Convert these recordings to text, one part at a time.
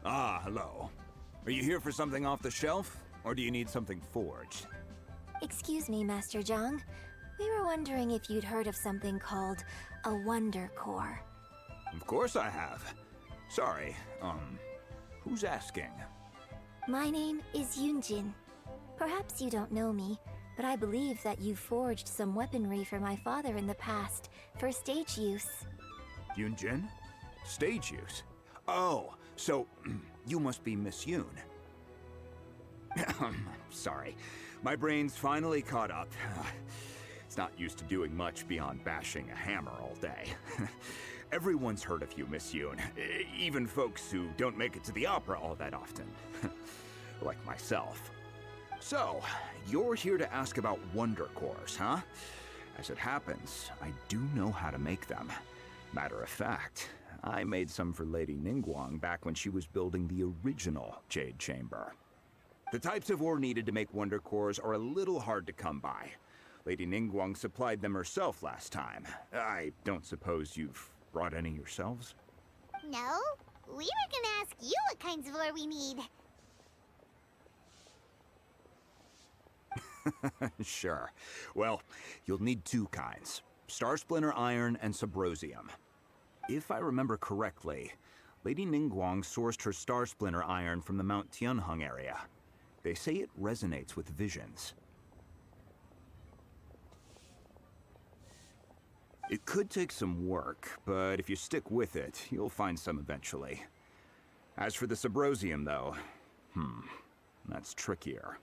Ah, hello. Are you here for something off the shelf, or do you need something forged? Excuse me, Master Zhang. We were wondering if you'd heard of something called a Wonder Core. Of course I have. Sorry, who's asking? My name is Yunjin. Perhaps you don't know me, but I believe that you forged some weaponry for my father in the past for stage use. Yunjin? Stage use? Oh, so you must be Miss Yoon. Sorry, my brain's finally caught up. It's not used to doing much beyond bashing a hammer all day. Everyone's heard of you, Miss Yoon, even folks who don't make it to the opera all that often. Like myself. So, you're here to ask about Wonder Cores, huh? As it happens, I do know how to make them. Matter of fact, I made some for Lady Ningguang back when she was building the original Jade Chamber. The types of ore needed to make Wonder Cores are a little hard to come by. Lady Ningguang supplied them herself last time. I don't suppose you've brought any yourselves? No, we were gonna ask you what kinds of ore we need. Sure. Well, you'll need two kinds. Star Splinter Iron and Subrosium. If I remember correctly, Lady Ningguang sourced her Star Splinter Iron from the Mount Tianheng area. They say it resonates with visions. It could take some work, but if you stick with it, you'll find some eventually. As for the Subrosium, though, that's trickier.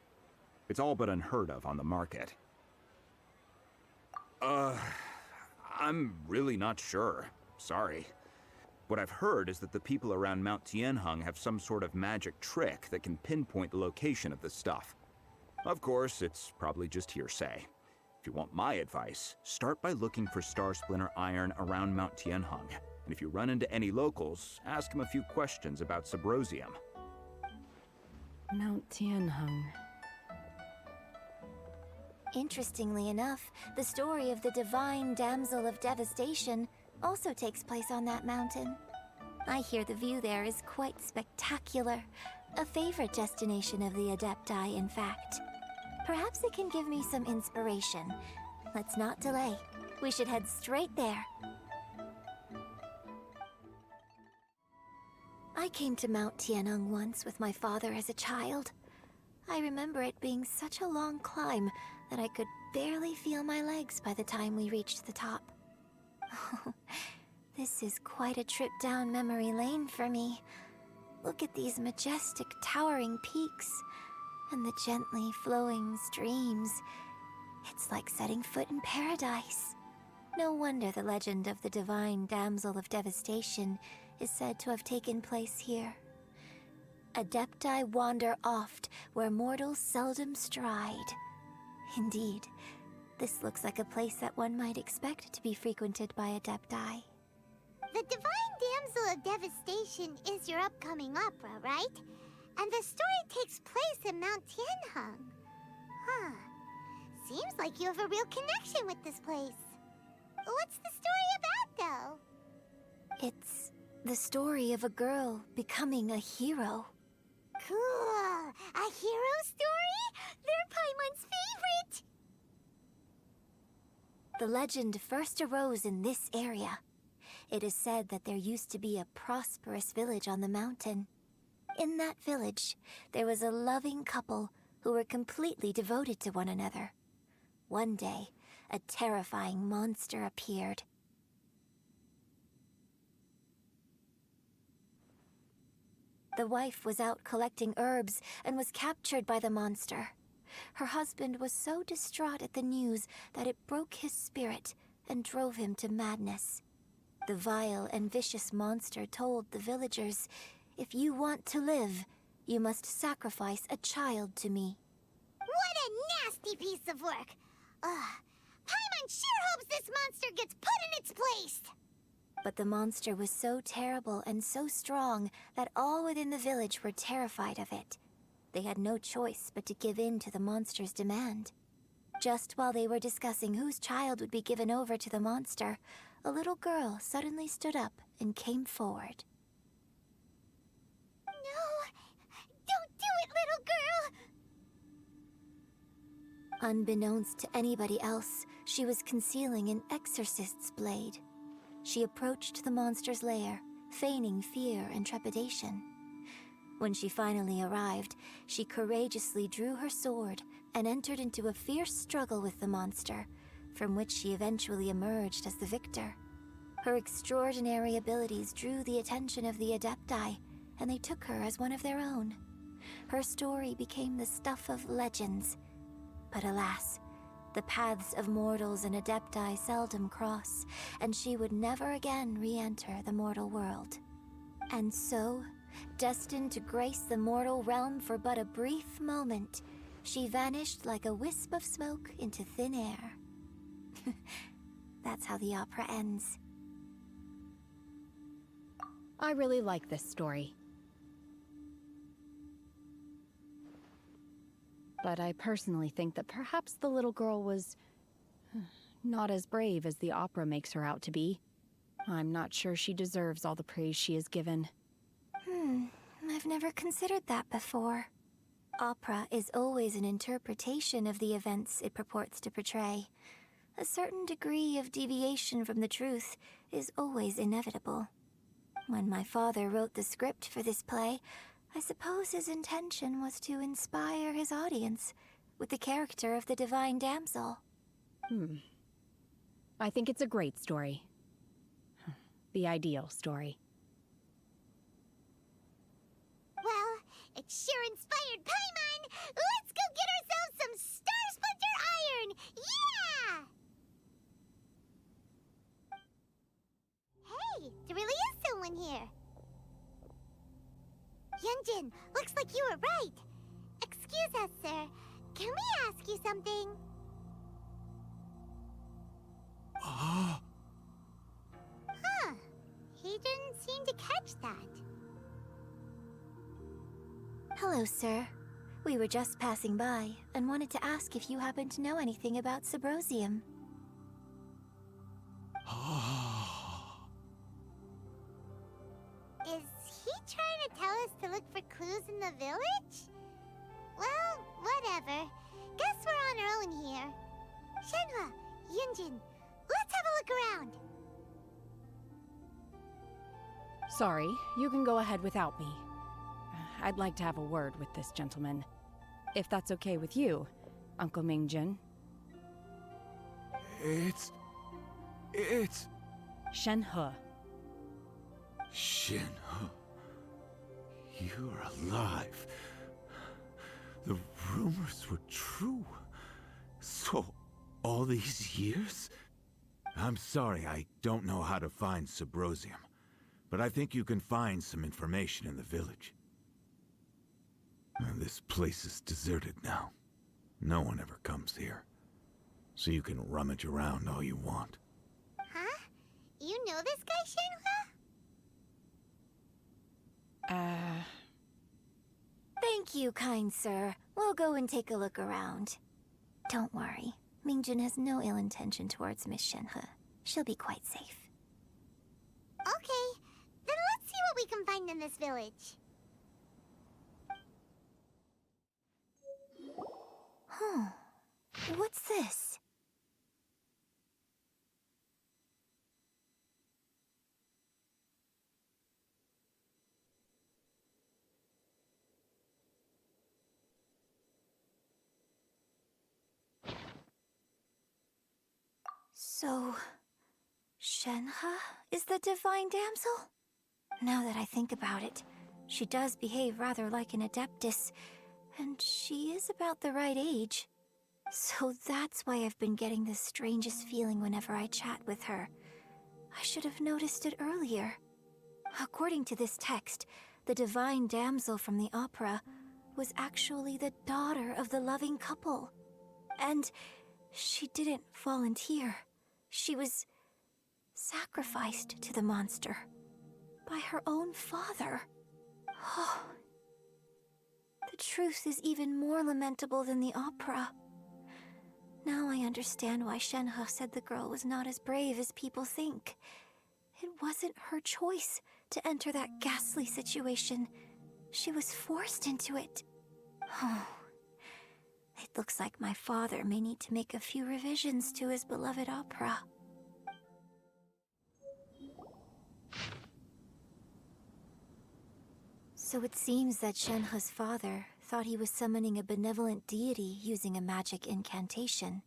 It's all but unheard of on the market. I'm really not sure. Sorry. What I've heard is that the people around Mount Tianheng have some sort of magic trick that can pinpoint the location of the stuff. Of course, it's probably just hearsay. If you want my advice, start by looking for Star Splinter Iron around Mount Tianheng. And if you run into any locals, ask them a few questions about Subrosium. Mount Tianheng. Interestingly enough, the story of the divine damsel of devastation also takes place on that mountain. I hear the view there is quite spectacular. A favorite destination of the Adepti, in fact. Perhaps it can give me some inspiration. Let's not delay. We should head straight there. I came to Mount Tianheng once with my father as a child. I remember it being such a long climb that I could barely feel my legs by the time we reached the top. This is quite a trip down memory lane for me. Look at these majestic, towering peaks, and the gently flowing streams. It's like setting foot in paradise. No wonder the legend of the divine damsel of devastation is said to have taken place here. Adepti wander oft where mortals seldom stride. Indeed, this looks like a place that one might expect to be frequented by Adepti. The Divine Damsel of Devastation is your upcoming opera, right? And the story takes place in Mount Tianheng. Huh. Seems like you have a real connection with this place. What's the story about, though? It's the story of a girl becoming a hero. Cool! A hero story? They're Paimon's favorite! The legend first arose in this area. It is said that there used to be a prosperous village on the mountain. In that village, there was a loving couple who were completely devoted to one another. One day, a terrifying monster appeared. The wife was out collecting herbs and was captured by the monster. Her husband was so distraught at the news that it broke his spirit and drove him to madness. The vile and vicious monster told the villagers, "If you want to live, you must sacrifice a child to me." What a nasty piece of work! Paimon sure hopes this monster gets put in its place! But the monster was so terrible and so strong that all within the village were terrified of it. They had no choice but to give in to the monster's demand. Just while they were discussing whose child would be given over to the monster, a little girl suddenly stood up and came forward. No! Unbeknownst to anybody else, she was concealing an exorcist's blade. She approached the monster's lair, feigning fear and trepidation. When she finally arrived, she courageously drew her sword and entered into a fierce struggle with the monster, from which she eventually emerged as the victor. Her extraordinary abilities drew the attention of the Adepti, and they took her as one of their own. Her story became the stuff of legends. But alas, the paths of mortals and Adepti seldom cross, and she would never again re-enter the mortal world. And so, destined to grace the mortal realm for but a brief moment, she vanished like a wisp of smoke into thin air. That's how the opera ends. I really like this story. But I personally think that perhaps the little girl was not as brave as the opera makes her out to be. I'm not sure she deserves all the praise she is given. I've never considered that before. Opera is always an interpretation of the events it purports to portray. A certain degree of deviation from the truth is always inevitable. When my father wrote the script for this play, I suppose his intention was to inspire his audience with the character of the divine damsel. I think it's a great story. The ideal story. Well, it sure inspired Paimon! Let's go get ourselves some Star Splinter Iron! Yeah! Hey, there really is someone here. Yunjin, looks like you were right. Excuse us, sir. Can we ask you something? Huh. He didn't seem to catch that. Hello, sir. We were just passing by and wanted to ask if you happen to know anything about Subrosium. Is he trying to tell us to look for clues in the village? Well, whatever. Guess we're on our own here. Shenhua, Yunjin, let's have a look around. Sorry, you can go ahead without me. I'd like to have a word with this gentleman. If that's okay with you, Uncle Mingjin. It's... Shenhe. Shenhe. You're alive. The rumors were true. So, all these years? I'm sorry, I don't know how to find Subrosium, but I think you can find some information in the village. This place is deserted now. No one ever comes here. So you can rummage around all you want. Huh? You know this guy, Shenhua? Thank you, kind sir. We'll go and take a look around. Don't worry. Mingjin has no ill intention towards Miss Shenhe. She'll be quite safe. Okay, then let's see what we can find in this village. Huh. What's this? So, Shenhe is the divine damsel? Now that I think about it, she does behave rather like an adeptus, and she is about the right age. So that's why I've been getting the strangest feeling whenever I chat with her. I should have noticed it earlier. According to this text, the divine damsel from the opera was actually the daughter of the loving couple. And she didn't volunteer. She was sacrificed to the monster by her own father. Oh, the truth is even more lamentable than the opera. Now I understand why Shenhe said the girl was not as brave as people think. It wasn't her choice to enter that ghastly situation. She was forced into it. Oh, It looks like my father may need to make a few revisions to his beloved opera. So it seems that Shenhe's father thought he was summoning a benevolent deity using a magic incantation.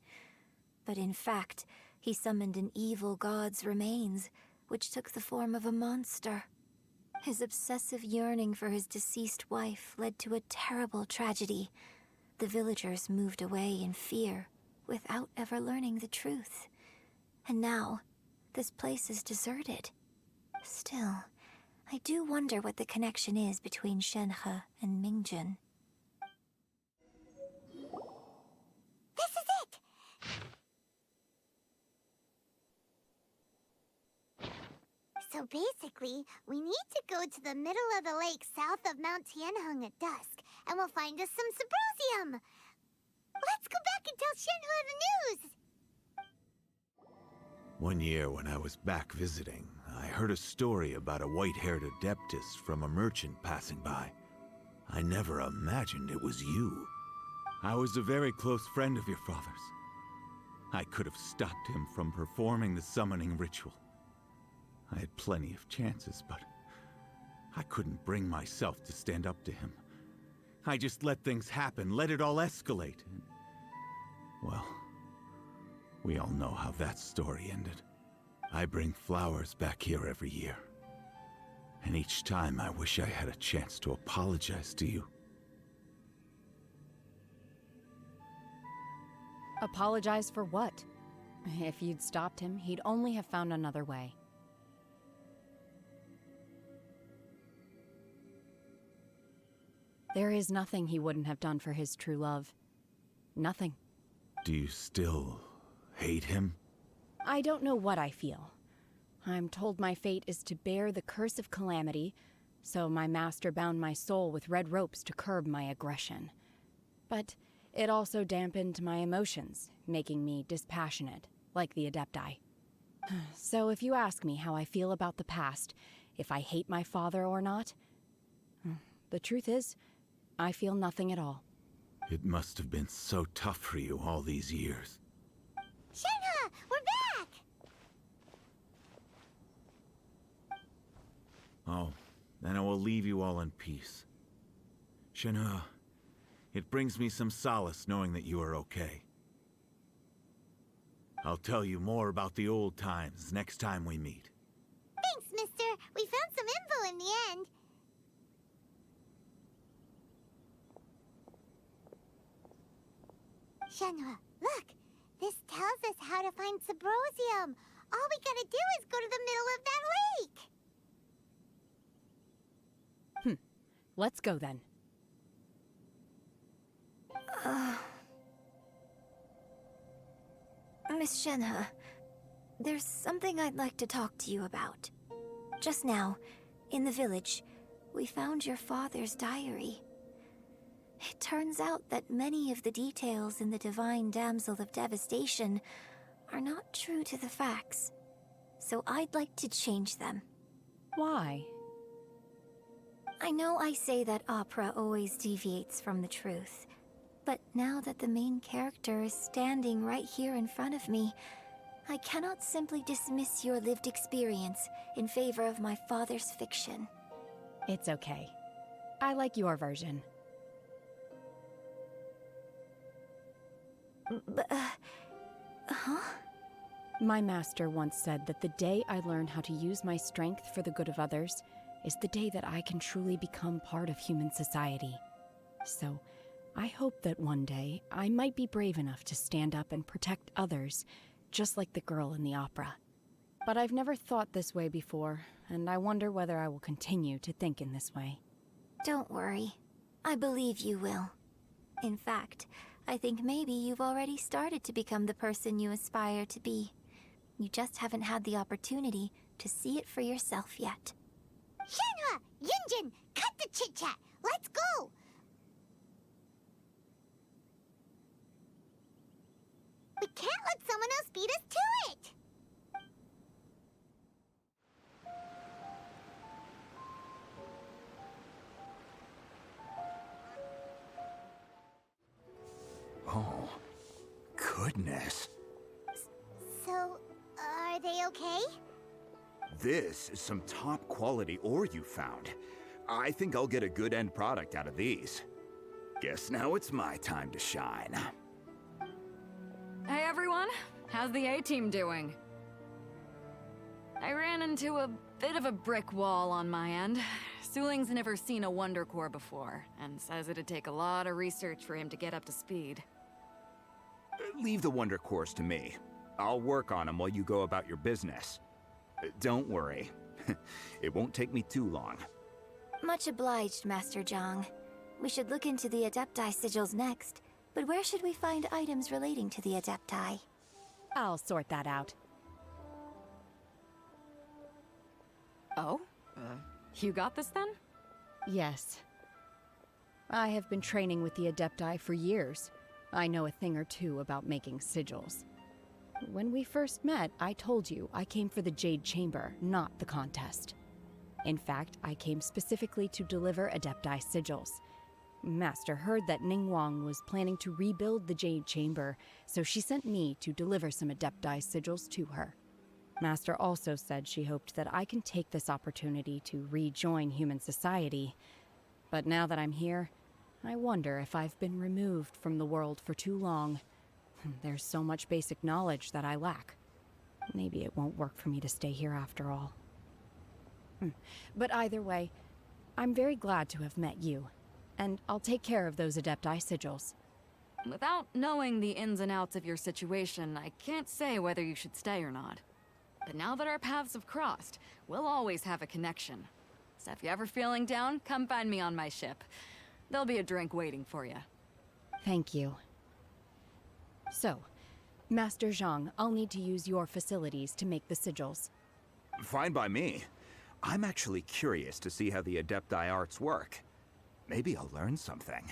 But in fact, he summoned an evil god's remains, which took the form of a monster. His obsessive yearning for his deceased wife led to a terrible tragedy. The villagers moved away in fear, without ever learning the truth. And now, this place is deserted. Still, I do wonder what the connection is between Shenhe and Mingjun. This is it! So basically, we need to go to the middle of the lake south of Mount Tianheng at dusk, and we'll find us some Symposium! Let's go back and tell Shenhe the news! One year when I was back visiting, I heard a story about a white-haired adeptus from a merchant passing by. I never imagined it was you. I was a very close friend of your father's. I could have stopped him from performing the summoning ritual. I had plenty of chances, but I couldn't bring myself to stand up to him. I just let things happen, let it all escalate. And, well, we all know how that story ended. I bring flowers back here every year. And each time I wish I had a chance to apologize to you. Apologize for what? If you'd stopped him, he'd only have found another way. There is nothing he wouldn't have done for his true love. Nothing. Do you still hate him? I don't know what I feel. I'm told my fate is to bear the curse of calamity, so my master bound my soul with red ropes to curb my aggression. But it also dampened my emotions, making me dispassionate, like the Adepti. So if you ask me how I feel about the past, if I hate my father or not, the truth is, I feel nothing at all. It must have been so tough for you all these years. Shenhe, we're back! Oh, then I will leave you all in peace. Shenhe, it brings me some solace knowing that you are okay. I'll tell you more about the old times next time we meet. Thanks, mister. We found some info in the end. Shenhe, look! This tells us how to find Symposium. All we gotta do is go to the middle of that lake! Let's go then. Miss Shenhe, there's something I'd like to talk to you about. Just now, in the village, we found your father's diary. It turns out that many of the details in the Divine Damsel of Devastation are not true to the facts. So I'd like to change them. Why? I know I say that opera always deviates from the truth, but now that the main character is standing right here in front of me, I cannot simply dismiss your lived experience in favor of my father's fiction. It's okay. I like your version. Huh? My master once said that the day I learn how to use my strength for the good of others is the day that I can truly become part of human society. So, I hope that one day I might be brave enough to stand up and protect others, just like the girl in the opera. But I've never thought this way before, and I wonder whether I will continue to think in this way. Don't worry. I believe you will. In fact, I think maybe you've already started to become the person you aspire to be. You just haven't had the opportunity to see it for yourself yet. Shenhe! Yunjin! Cut the chit-chat! Let's go! We can't let someone else beat us to it! Oh, goodness. So, are they okay? This is some top quality ore you found. I think I'll get a good end product out of these. Guess now it's my time to shine. Hey everyone, how's the A-team doing? I ran into a bit of a brick wall on my end. Suling's never seen a Wonder Core before, and says it'd take a lot of research for him to get up to speed. Leave the Wonder Cores to me. I'll work on them while you go about your business. Don't worry. It won't take me too long. Much obliged, Master Zhang. We should look into the Adepti sigils next, but where should we find items relating to the Adepti? I'll sort that out. Oh? You got this then? Yes. I have been training with the Adepti for years. I know a thing or two about making sigils. When we first met, I told you I came for the Jade Chamber, not the contest. In fact, I came specifically to deliver Adepti sigils. Master heard that Ningguang was planning to rebuild the Jade Chamber, so she sent me to deliver some Adepti sigils to her. Master also said she hoped that I can take this opportunity to rejoin human society. But now that I'm here, I wonder if I've been removed from the world for too long. There's so much basic knowledge that I lack. Maybe it won't work for me to stay here after all. But either way, I'm very glad to have met you, and I'll take care of those Adepti sigils. Without knowing the ins and outs of your situation, I can't say whether you should stay or not. But now that our paths have crossed, we'll always have a connection. So if you're ever feeling down, come find me on my ship. There'll be a drink waiting for you. Thank you. So, Master Zhang, I'll need to use your facilities to make the sigils. Fine by me. I'm actually curious to see how the Adepti arts work. Maybe I'll learn something.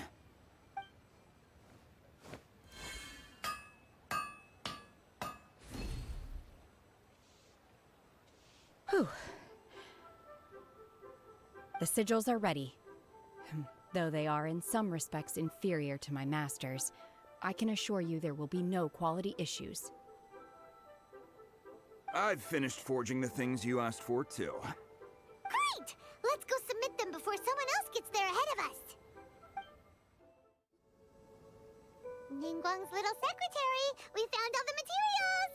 Whew. The sigils are ready. Though they are in some respects inferior to my master's, I can assure you there will be no quality issues. I've finished forging the things you asked for, too. Great! Let's go submit them before someone else gets there ahead of us. Ningguang's little secretary, we found all the materials!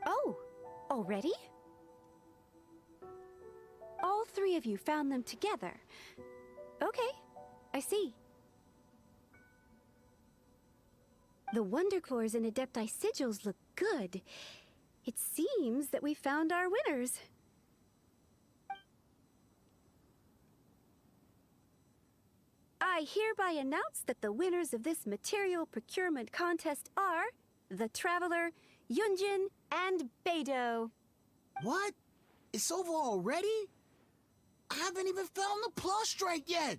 Oh, already? All three of you found them together. Okay, I see. The Wonder Cores and Adepti sigils look good. It seems that we found our winners. I hereby announce that the winners of this material procurement contest are the Traveler, Yunjin, and Beidou. What? It's over already? I haven't even found the plus strike yet!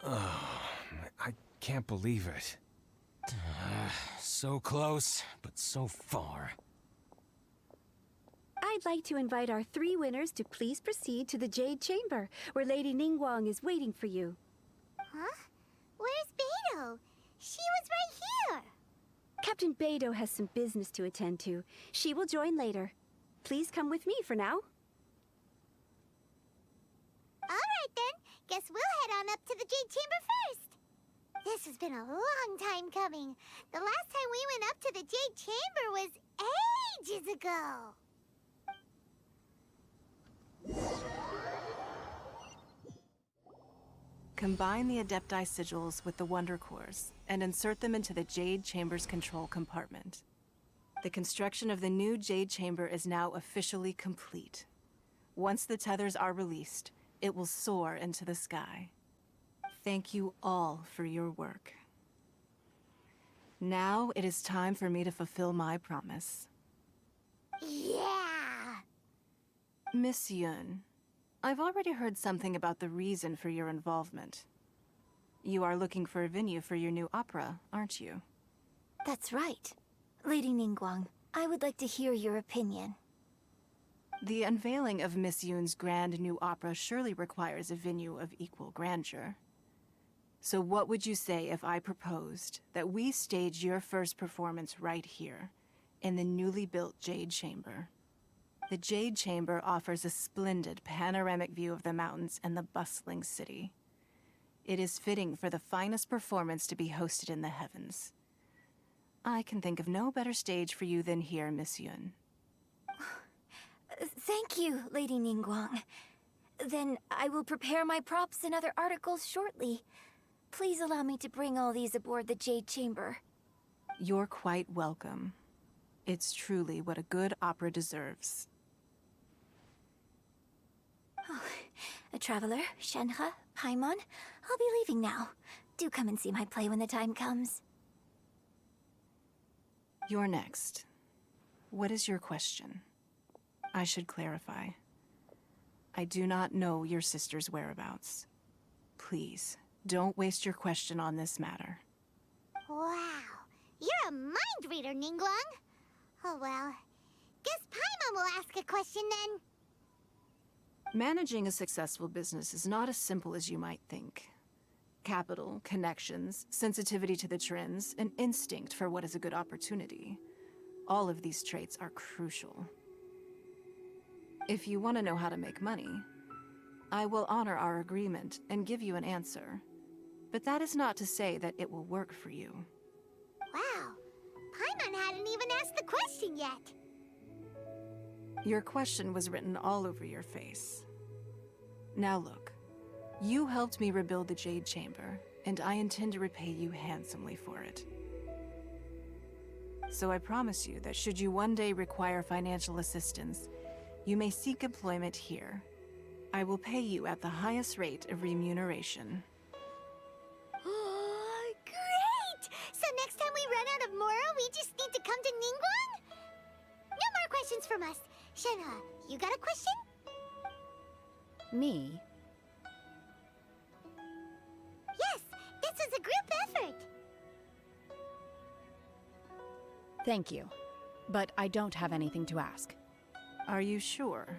I can't believe it. So close, but so far. I'd like to invite our three winners to please proceed to the Jade Chamber, where Lady Ningguang is waiting for you. Huh? Where's Beidou? She was right here! Captain Beidou has some business to attend to. She will join later. Please come with me for now. Alright then, guess we'll head on up to the Jade Chamber first. This has been a long time coming. The last time we went up to the Jade Chamber was ages ago. Combine the Adepti sigils with the Wonder Cores and insert them into the Jade Chamber's control compartment. The construction of the new Jade Chamber is now officially complete. Once the tethers are released, it will soar into the sky. Thank you all for your work. Now it is time for me to fulfill my promise. Yeah! Miss Yun, I've already heard something about the reason for your involvement. You are looking for a venue for your new opera, aren't you? That's right. Lady Ningguang, I would like to hear your opinion. The unveiling of Miss Yun's grand new opera surely requires a venue of equal grandeur. So what would you say if I proposed that we stage your first performance right here, in the newly built Jade Chamber? The Jade Chamber offers a splendid panoramic view of the mountains and the bustling city. It is fitting for the finest performance to be hosted in the heavens. I can think of no better stage for you than here, Miss Yun. Thank you, Lady Ningguang. Then I will prepare my props and other articles shortly. Please allow me to bring all these aboard the Jade Chamber. You're quite welcome. It's truly what a good opera deserves. A traveler, Shenhe, Paimon, I'll be leaving now. Do come and see my play when the time comes. You're next. What is your question? I should clarify. I do not know your sister's whereabouts. Please, don't waste your question on this matter. Wow, you're a mind reader, Ningguang. Oh well, guess Paimon will ask a question then. Managing a successful business is not as simple as you might think. Capital, connections, sensitivity to the trends, and instinct for what is a good opportunity. All of these traits are crucial. If you want to know how to make money, I will honor our agreement and give you an answer. But that is not to say that it will work for you. Wow, Paimon hadn't even asked the question yet. Your question was written all over your face. Now look, you helped me rebuild the Jade Chamber, and I intend to repay you handsomely for it. So I promise you that should you one day require financial assistance, you may seek employment here. I will pay you at the highest rate of remuneration. Oh, great! So next time we run out of Mora, we just need to come to Ningguang? No more questions from us. Shenhe, you got a question? Me? Yes, this is a group effort. Thank you. But I don't have anything to ask. Are you sure?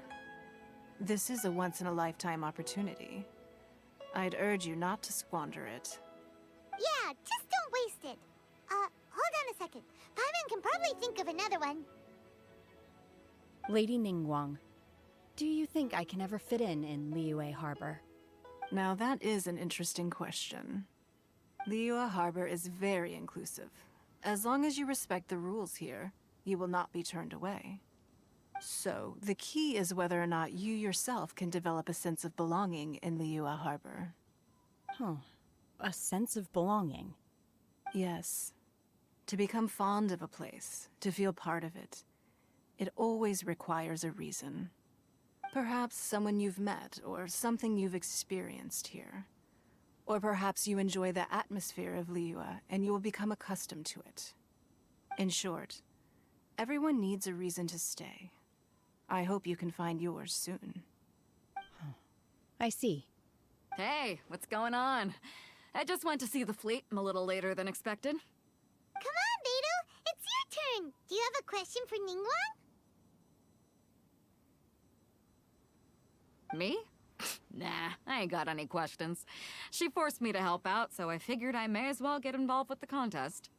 This is a once-in-a-lifetime opportunity. I'd urge you not to squander it. Yeah, just don't waste it. Hold on a second. Paimon can probably think of another one. Lady Ningguang, do you think I can ever fit in Liyue Harbor? Now that is an interesting question. Liyue Harbor is very inclusive. As long as you respect the rules here, you will not be turned away. So, the key is whether or not you yourself can develop a sense of belonging in Liyue Harbor. Huh. A sense of belonging. Yes. To become fond of a place, to feel part of it, it always requires a reason. Perhaps someone you've met, or something you've experienced here. Or perhaps you enjoy the atmosphere of Liyue, and you will become accustomed to it. In short, everyone needs a reason to stay. I hope you can find yours soon. I see. Hey, what's going on? I just went to see the fleet a little later than expected. Come on, Beidou, it's your turn. Do you have a question for Ningguang? Me? Nah, I ain't got any questions. She forced me to help out, so I figured I may as well get involved with the contest.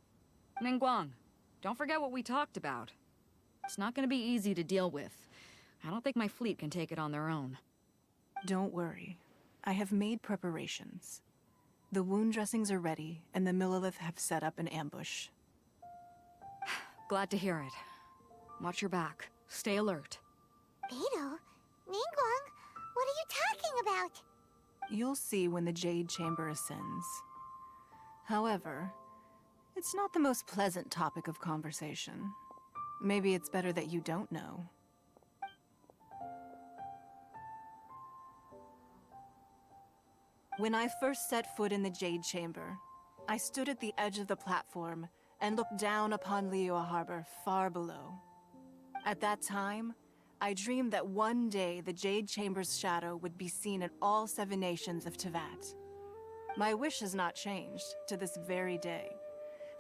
Ningguang, don't forget what we talked about. It's not gonna be easy to deal with. I don't think my fleet can take it on their own. Don't worry. I have made preparations. The wound dressings are ready, and the Millilith have set up an ambush. Glad to hear it. Watch your back. Stay alert. Beidou? Ningguang? What are you talking about? You'll see when the Jade Chamber ascends. However, it's not the most pleasant topic of conversation. Maybe it's better that you don't know. When I first set foot in the Jade Chamber, I stood at the edge of the platform and looked down upon Liyue Harbor far below. At that time, I dreamed that one day the Jade Chamber's shadow would be seen in all 7 nations of Teyvat. My wish has not changed to this very day.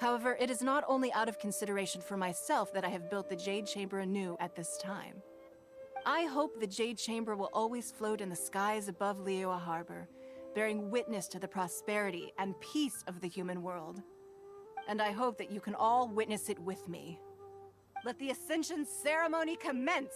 However, it is not only out of consideration for myself that I have built the Jade Chamber anew at this time. I hope the Jade Chamber will always float in the skies above Liyue Harbor, bearing witness to the prosperity and peace of the human world. And I hope that you can all witness it with me. Let the Ascension ceremony commence!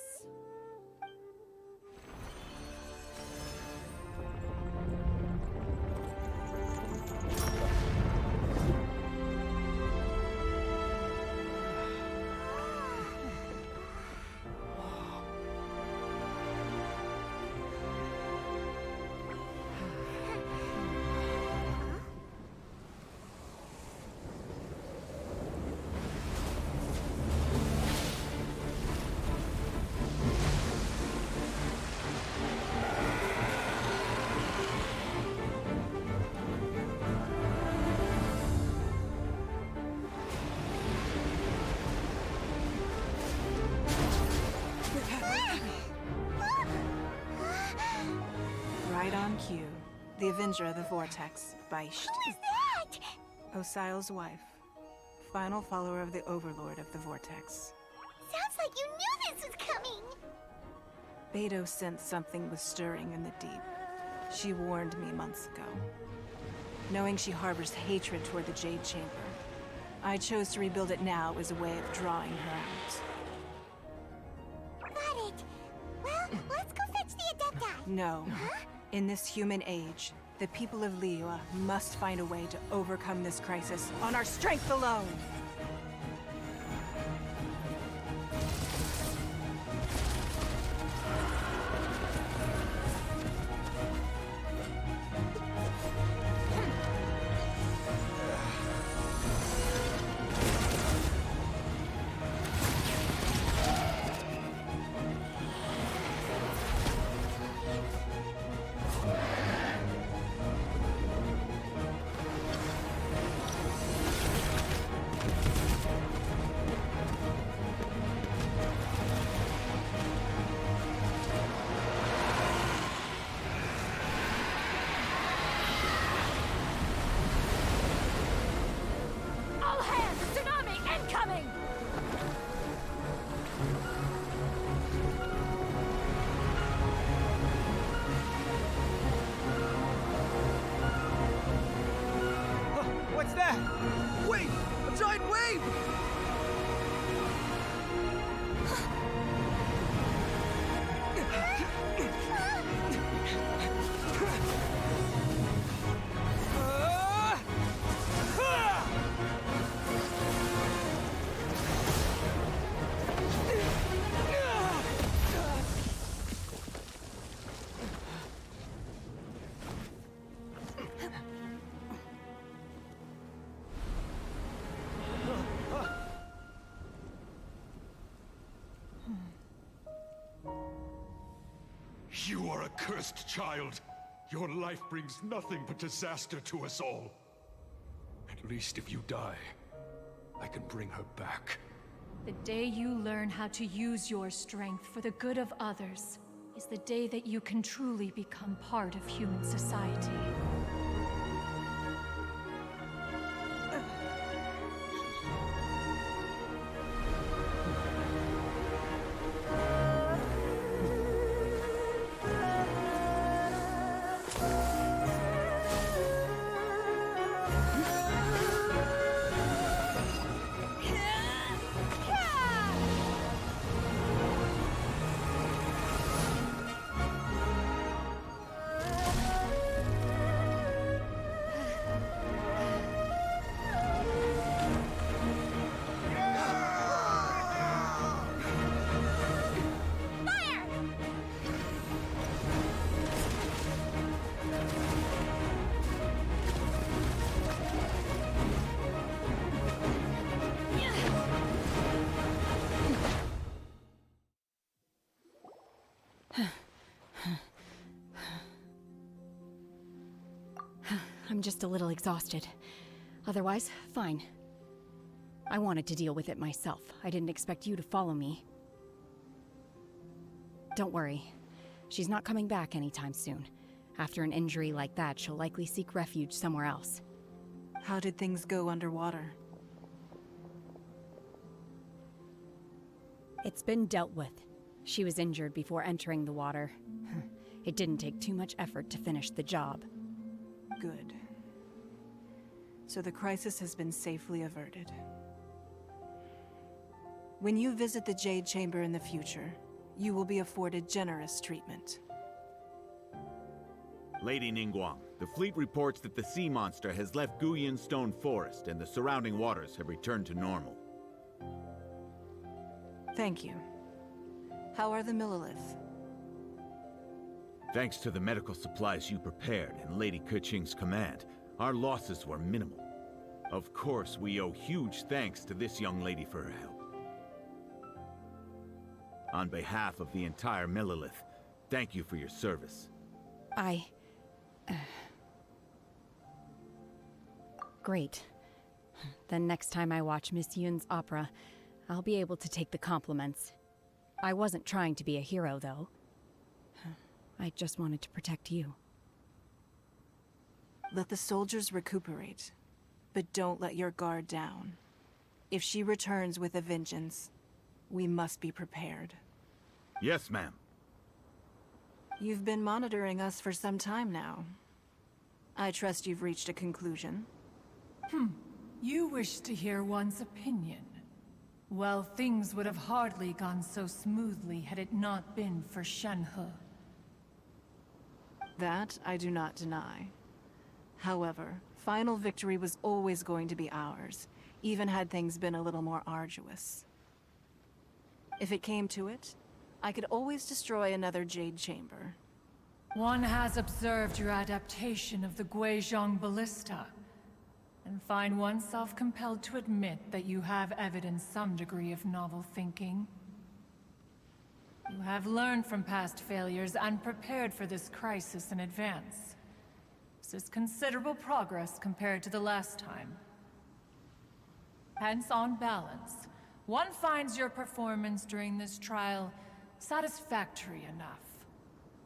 Right on cue. The Avenger of the Vortex, Beisht. Who is that? Osial's wife. Final follower of the Overlord of the Vortex. Sounds like you knew this was coming. Beto sensed something was stirring in the deep. She warned me months ago. Knowing she harbors hatred toward the Jade Chamber, I chose to rebuild it now as a way of drawing her out. Got it. Well, let's go fetch the Adepti. No. In this human age, the people of Liyue must find a way to overcome this crisis on our strength alone! What's that? Wait! A giant wave! You are a cursed child. Your life brings nothing but disaster to us all. At least if you die, I can bring her back. The day you learn how to use your strength for the good of others is the day that you can truly become part of human society. I'm just a little exhausted. Otherwise, fine. I wanted to deal with it myself. I didn't expect you to follow me. Don't worry. She's not coming back anytime soon. After an injury like that, she'll likely seek refuge somewhere else. How did things go underwater? It's been dealt with. She was injured before entering the water. It didn't take too much effort to finish the job. Good. So the crisis has been safely averted. When you visit the Jade Chamber in the future, you will be afforded generous treatment. Lady Ningguang, the fleet reports that the sea monster has left Guyan Stone Forest and the surrounding waters have returned to normal. Thank you. How are the Millilith? Thanks to the medical supplies you prepared and Lady Keqing's command, our losses were minimal. Of course, we owe huge thanks to this young lady for her help. On behalf of the entire Millilith, thank you for your service. Great. Then next time I watch Miss Yun's opera, I'll be able to take the compliments. I wasn't trying to be a hero, though. I just wanted to protect you. Let the soldiers recuperate, but don't let your guard down. If she returns with a vengeance, we must be prepared. Yes, ma'am. You've been monitoring us for some time now. I trust you've reached a conclusion. You wish to hear one's opinion. Well, things would have hardly gone so smoothly had it not been for Shenhe. That I do not deny. However, final victory was always going to be ours, even had things been a little more arduous. If it came to it, I could always destroy another Jade Chamber. One has observed your adaptation of the Guizhong ballista, and find oneself compelled to admit that you have evidenced some degree of novel thinking. You have learned from past failures and prepared for this crisis in advance. This is considerable progress compared to the last time. Hence, on balance, one finds your performance during this trial satisfactory enough.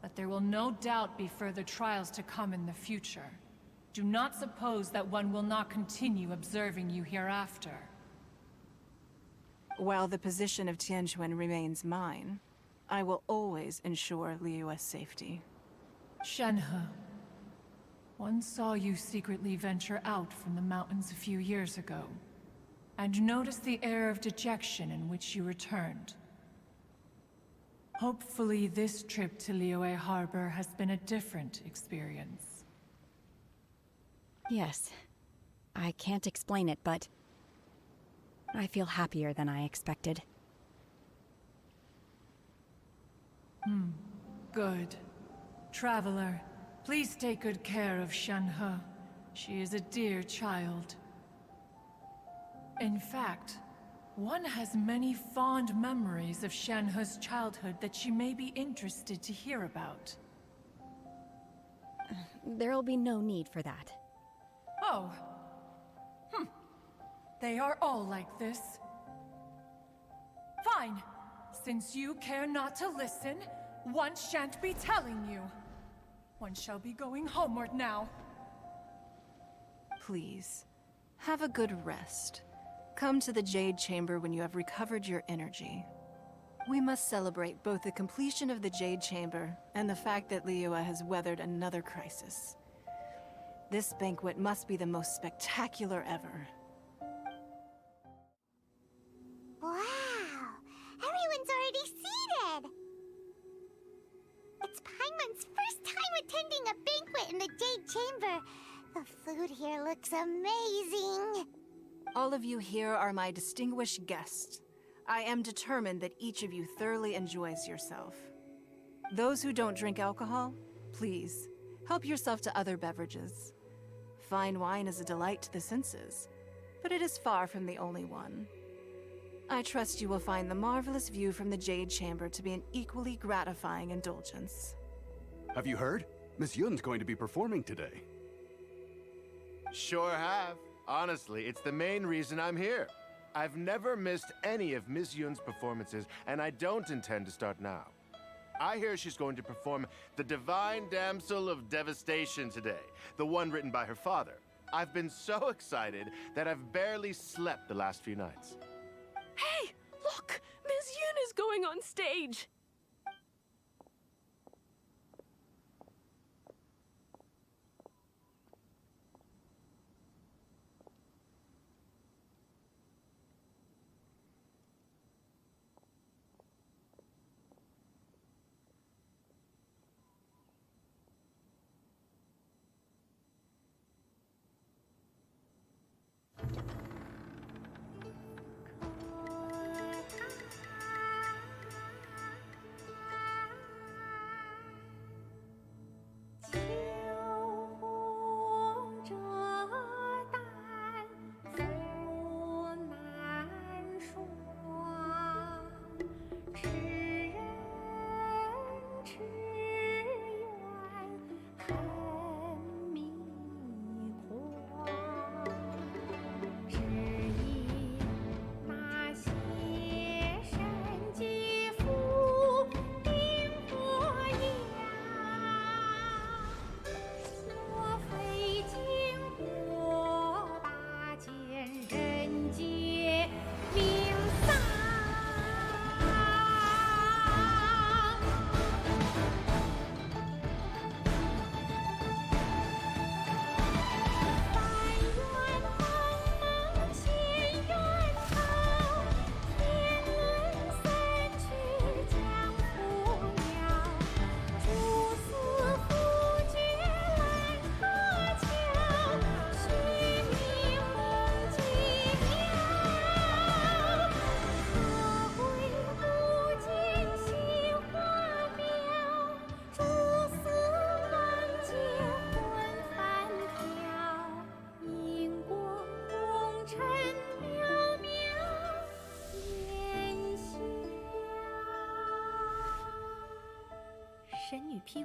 But there will no doubt be further trials to come in the future. Do not suppose that one will not continue observing you hereafter. While the position of Tianquan remains mine, I will always ensure Liyue's safety. Shenhe, one saw you secretly venture out from the mountains a few years ago, and noticed the air of dejection in which you returned. Hopefully this trip to Liyue Harbor has been a different experience. Yes. I can't explain it, but I feel happier than I expected. Good. Traveler, please take good care of Shenhe. She is a dear child. In fact, one has many fond memories of Shenhe's childhood that she may be interested to hear about. There'll be no need for that. Oh. They are all like this. Fine. Since you care not to listen, one shan't be telling you. One shall be going homeward now. Please, have a good rest. Come to the Jade Chamber when you have recovered your energy. We must celebrate both the completion of the Jade Chamber and the fact that Liyue has weathered another crisis. This banquet must be the most spectacular ever. Wow! Everyone's already seated! It's Paimon's first time attending a banquet in the Jade Chamber. The food here looks amazing. All of you here are my distinguished guests. I am determined that each of you thoroughly enjoys yourself. Those who don't drink alcohol, please, help yourself to other beverages. Fine wine is a delight to the senses, but it is far from the only one. I trust you will find the marvelous view from the Jade Chamber to be an equally gratifying indulgence. Have you heard? Miss Yun's going to be performing today. Sure have. Honestly, it's the main reason I'm here. I've never missed any of Miss Yun's performances, and I don't intend to start now. I hear she's going to perform The Divine Damsel of Devastation today, the one written by her father. I've been so excited that I've barely slept the last few nights. Hey, look! Miss Yun is going on stage!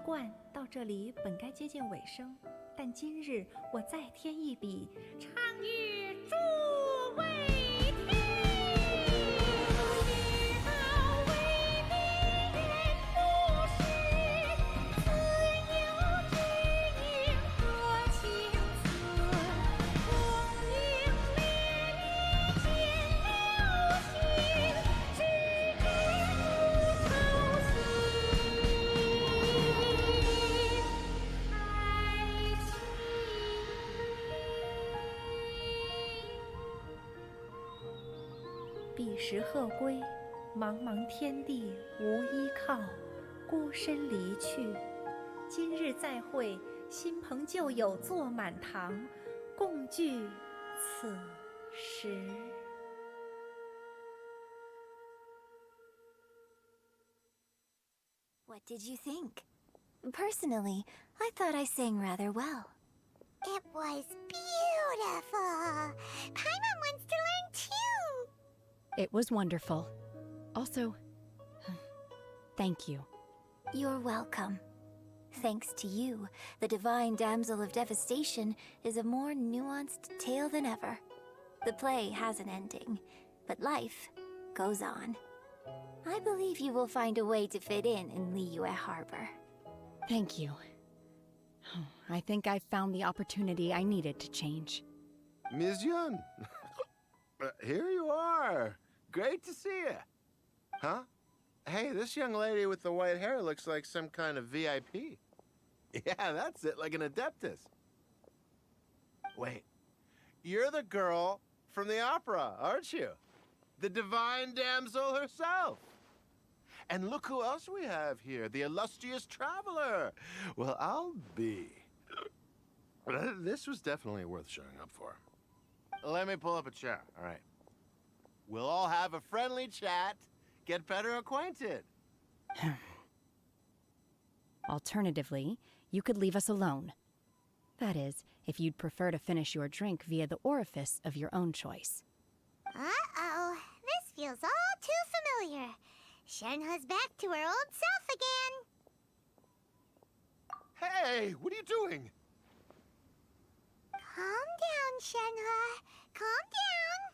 惯，到这里本该接近尾声，但今日我再添一笔，唱与诸位听。彼时鹤归，茫茫天地无依靠，孤身离去。今日再会，新朋旧友坐满堂，共聚此时。What did you think? Personally, I thought I sang rather well. It was beautiful. Paimon wants to learn too. It was wonderful. Also, thank you. You're welcome. Thanks to you, the Divine Damsel of Devastation is a more nuanced tale than ever. The play has an ending, but life goes on. I believe you will find a way to fit in Liyue Harbor. Thank you. I think I've found the opportunity I needed to change. Ms. Yun, here you are. Great to see you. Huh? Hey, this young lady with the white hair looks like some kind of VIP. Yeah, that's it, like an Adeptus. Wait, you're the girl from the opera, aren't you? The Divine Damsel herself. And look who else we have here, the illustrious traveler. Well, I'll be. This was definitely worth showing up for. Let me pull up a chair, all right. We'll all have a friendly chat, get better acquainted. Alternatively, you could leave us alone. That is, if you'd prefer to finish your drink via the orifice of your own choice. Uh-oh, this feels all too familiar. Shenhe's back to her old self again. Hey, what are you doing? Calm down, Shenhe. Calm down.